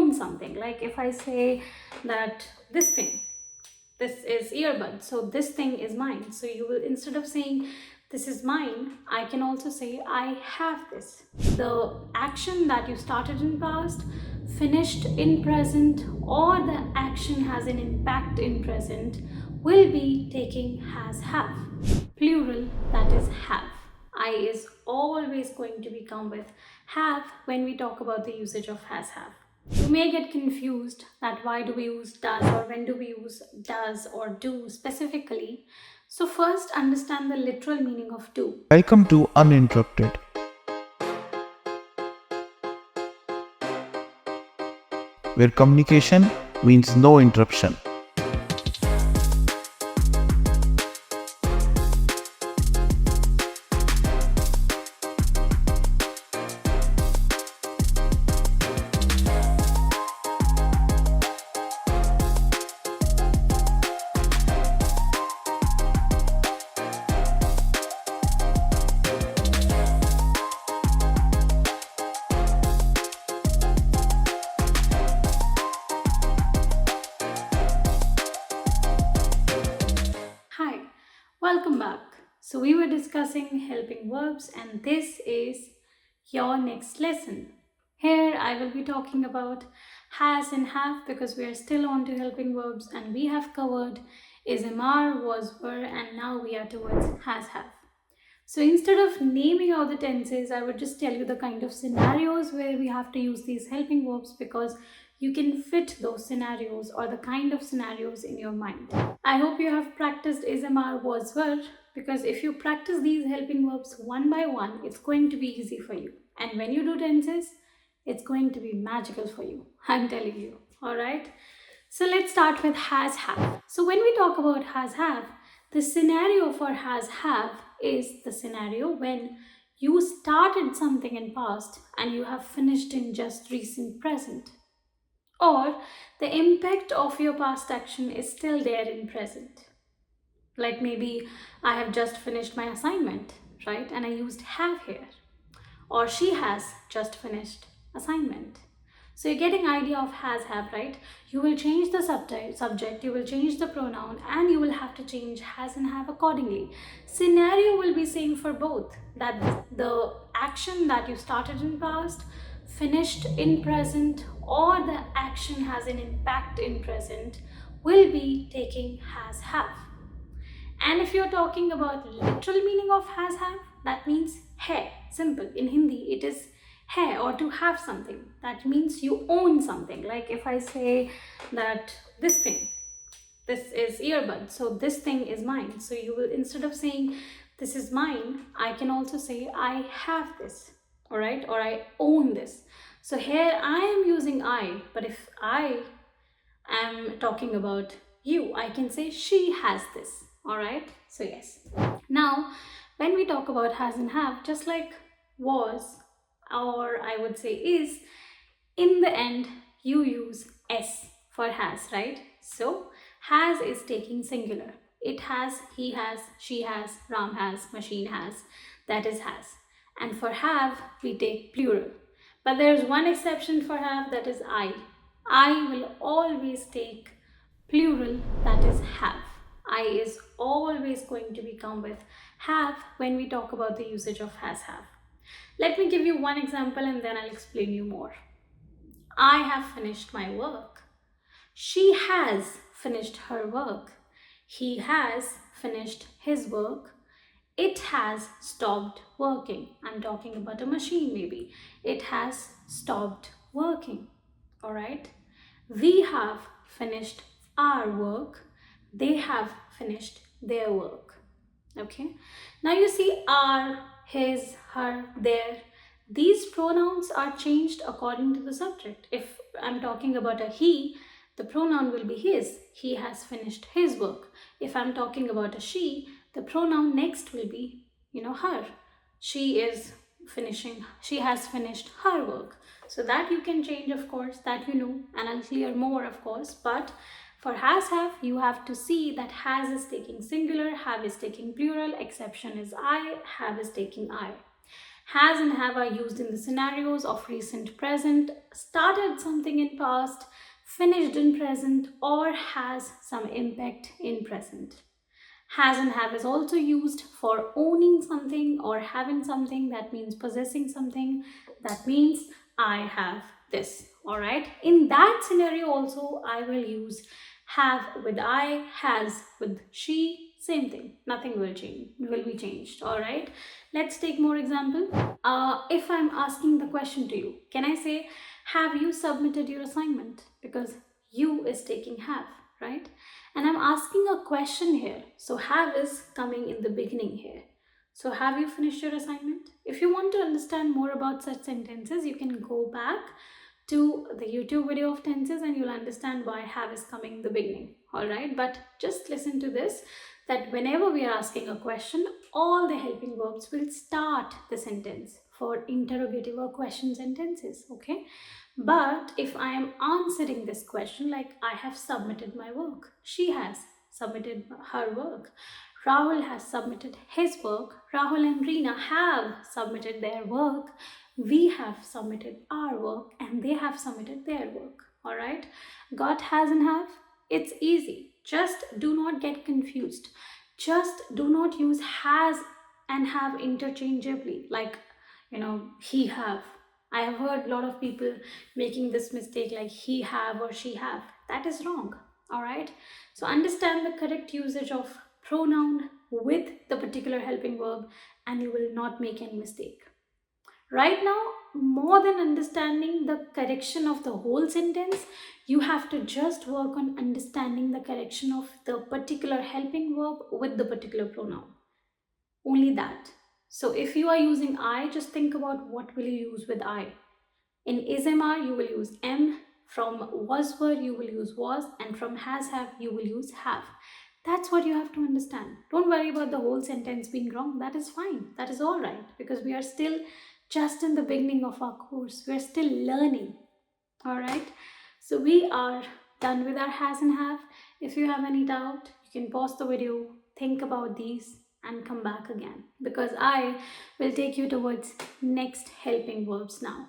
own something. Like if I say that this is earbud, so this thing is mine. So you will, instead of saying this is mine, I can also say I have this. The action that you started in past, finished in present, or the action has an impact in present will be taking has have. Plural, that is have. I is always going to become with have when we talk about the usage of has have. You may get confused that why do we use does or when do we use does or do specifically. So first understand the literal meaning of do. Welcome to Uninterrupted, where communication means no interruption. Hi, welcome back. So we were discussing helping verbs and this is your next lesson. Here I will be talking about has and have because we are still on to helping verbs and we have covered is, are, was, were, and now we are towards has, have. So instead of naming out the tenses, I would just tell you the kind of scenarios where we have to use these helping verbs because you can fit those scenarios or the kind of scenarios in your mind. I hope you have practiced is, are, was, were, because if you practice these helping verbs one by one, it's going to be easy for you. And when you do tenses, it's going to be magical for you. I'm telling you. All right. So let's start with has, have. So when we talk about has, have, the scenario for has, have is the scenario when you started something in past and you have finished in just recent present. Or the impact of your past action is still there in present. Like maybe I have just finished my assignment, right? And I used have here. Or she has just finished assignment. So you're getting idea of has, have, right? You will change the subject, you will change the pronoun, and you will have to change has and have accordingly. Scenario will be same for both. That the action that you started in past, finished in present, or the action has an impact in present will be taking has, have. And if you're talking about literal meaning of has, have, that means hai. Simple. In Hindi, it is hai or to have something. That means you own something. Like if I say that this is earbud, so this thing is mine. So you will, instead of saying this is mine, I can also say I have this, all right, or I own this. So here I am using I, but if I am talking about you, I can say she has this. All right. So yes. Now, when we talk about has and have, just like was, or I would say is, in the end, you use s for has, right? So has is taking singular. It has, he has, she has, Ram has, machine has. That is has. And for have, we take plural. But there's one exception for have, that is I. I will always take plural, that is have. I is always going to become with have when we talk about the usage of has, have. Let me give you one example and then I'll explain you more. I have finished my work. She has finished her work. He has finished his work. It has stopped working. I'm talking about a machine maybe. It has stopped working. All right. We have finished our work. They have finished their work. Okay. Now you see our, his, her, their. These pronouns are changed according to the subject. If I'm talking about a he, the pronoun will be his. He has finished his work. If I'm talking about a she, the pronoun next will be, her. She has finished her work. So that you can change, of course, that you know, and I'll clear more, of course. But for has, have, you have to see that has is taking singular, have is taking plural, exception is I, have is taking I. Has and have are used in the scenarios of recent present, started something in past, finished in present, or has some impact in present. Has and have is also used for owning something or having something. That means possessing something. That means I have this. All right. In that scenario, also, I will use have with I, has with she. Same thing. Nothing will change. Will be changed. All right. Let's take more example. If I'm asking the question to you, can I say, have you submitted your assignment? Because you is taking have, right? And I'm asking a question here. So have is coming in the beginning here. So have you finished your assignment? If you want to understand more about such sentences, you can go back to the YouTube video of tenses and you'll understand why have is coming in the beginning. All right, but just listen to this, that whenever we are asking a question, all the helping verbs will start the sentence for interrogative or question sentences. Okay, but if I am answering this question, like I have submitted my work, she has submitted her work, Rahul has submitted his work, Rahul and Reena have submitted their work, we have submitted our work, and they have submitted their work. All right, got, has, and have. It's easy. Just do not get confused. Just do not use has and have interchangeably, like, he have. I have heard a lot of people making this mistake, like he have or she have. That is wrong. All right, so understand the correct usage of pronoun with the particular helping verb and you will not make any mistake. Right now, more than understanding the correction of the whole sentence, you have to just work on understanding the correction of the particular helping verb with the particular pronoun. Only that. So if you are using I, just think about what will you use with I. In is-mr, you will use am. From was-were, you will use was. And from has-have, you will use have. That's what you have to understand. Don't worry about the whole sentence being wrong. That is fine. That is all right. Because we are still just in the beginning of our course. We are still learning. All right. So we are done with our has and have. If you have any doubt, you can pause the video, think about these, and come back again. Because I will take you towards next helping verbs now.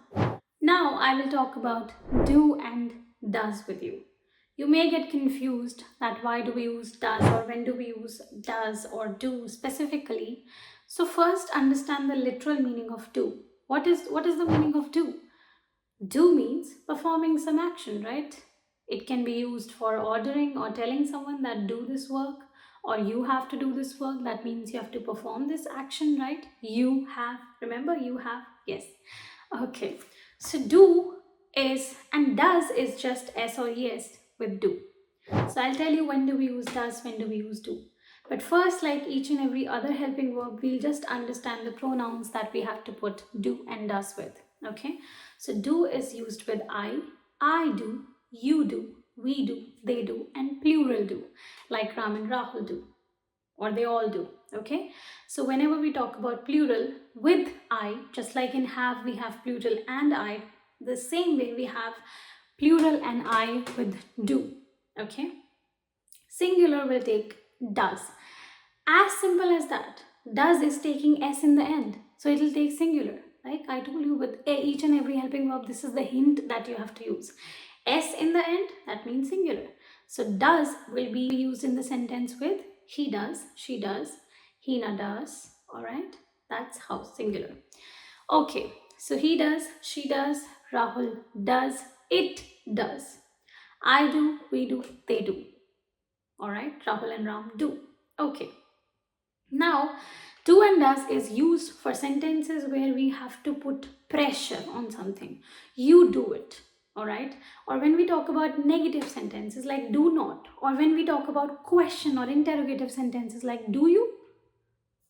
Now I will talk about do and does with you. You may get confused that why do we use does or when do we use does or do specifically. So first understand the literal meaning of do. What is the meaning of do? Do means performing some action, right? It can be used for ordering or telling someone that do this work, or you have to do this work. That means you have to perform this action, right? You have, remember, you have, yes. Okay, so do is and does is just s or yes with do. So I'll tell you when do we use does, when do we use do. But first, like each and every other helping verb, we'll just understand the pronouns that we have to put do and does with. Okay, so do is used with I do, you do, we do, they do, and plural do, like Ram and Rahul do, or they all do. Okay, so whenever we talk about plural with I, just like in have we have plural and I, the same way we have plural and I with do. Okay, singular will take does. As simple as that. Does is taking s in the end, so it will take singular. Like I told you, with each and every helping verb, this is the hint that you have to use. S in the end, that means singular. So does will be used in the sentence with he does, she does, Hina does. All right, that's how singular. Okay, so he does, she does, Rahul does, it does. I do, we do, they do. All right, Rahul and Ram do. Okay. Now, do and does is used for sentences where we have to put pressure on something. You do it, all right? Or when we talk about negative sentences like do not, or when we talk about question or interrogative sentences like do you,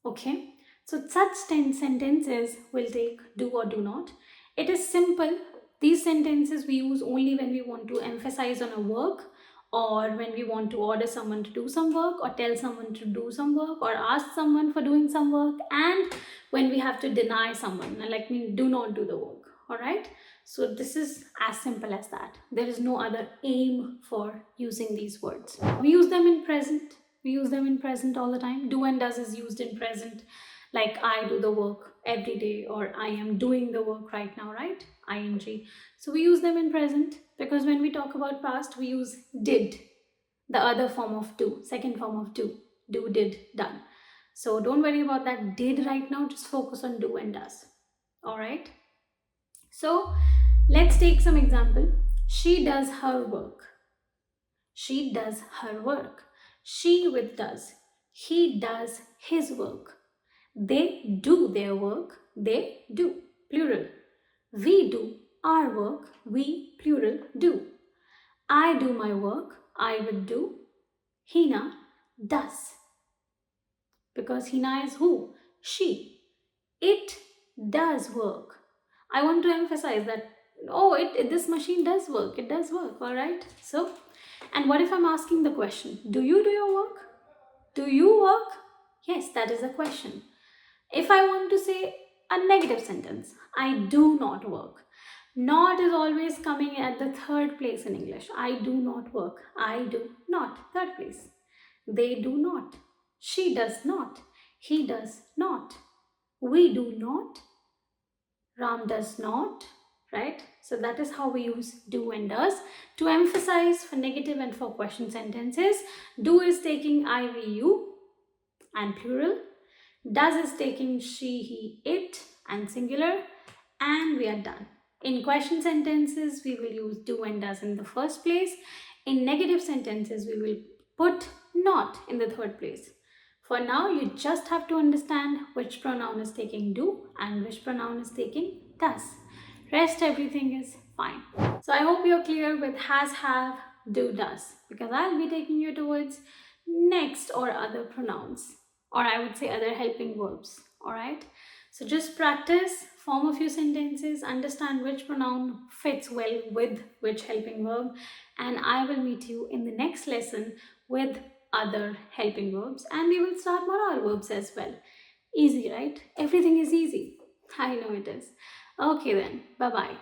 okay? So such sentences will take do or do not. It is simple. These sentences we use only when we want to emphasize on a work, or when we want to order someone to do some work, or tell someone to do some work, or ask someone for doing some work, and when we have to deny someone, like mean do not do the work. All right, so this is as simple as that. There is no other aim for using these words. We use them in present. We use them in present all the time. Do and does is used in present. Like I do the work every day, or I am doing the work right now, right? Ing. So we use them in present because when we talk about past, we use did, the other form of do, second form of do, did, done. So don't worry about that did right now, just focus on do and does. All right. So let's take some example. She does her work. She does her work. She with does. He does his work. They do their work. They do. Plural. We do our work. We, plural, do. I do my work. I would do. Hina does. Because Hina is who? She. It does work. I want to emphasize that, oh, this machine does work. It does work. All right. So, and what if I'm asking the question, do you do your work? Do you work? Yes, that is a question. If I want to say a negative sentence, I do not work. Not is always coming at the third place in English. I do not work. I do not. Third place. They do not. She does not. He does not. We do not. Ram does not. Right? So that is how we use do and does. To emphasize for negative and for question sentences, do is taking I, we, you and plural. Does is taking she, he, it and singular, and we are done. In question sentences, we will use do and does in the first place. In negative sentences, we will put not in the third place. For now, you just have to understand which pronoun is taking do and which pronoun is taking does. Rest everything is fine. So I hope you're clear with has, have, do, does, because I'll be taking you towards next or other pronouns, or I would say other helping verbs. All right. So just practice, form a few sentences, understand which pronoun fits well with which helping verb, and I will meet you in the next lesson with other helping verbs, and we will start moral verbs as well. Easy, right? Everything is easy. I know it is. Okay then. Bye bye.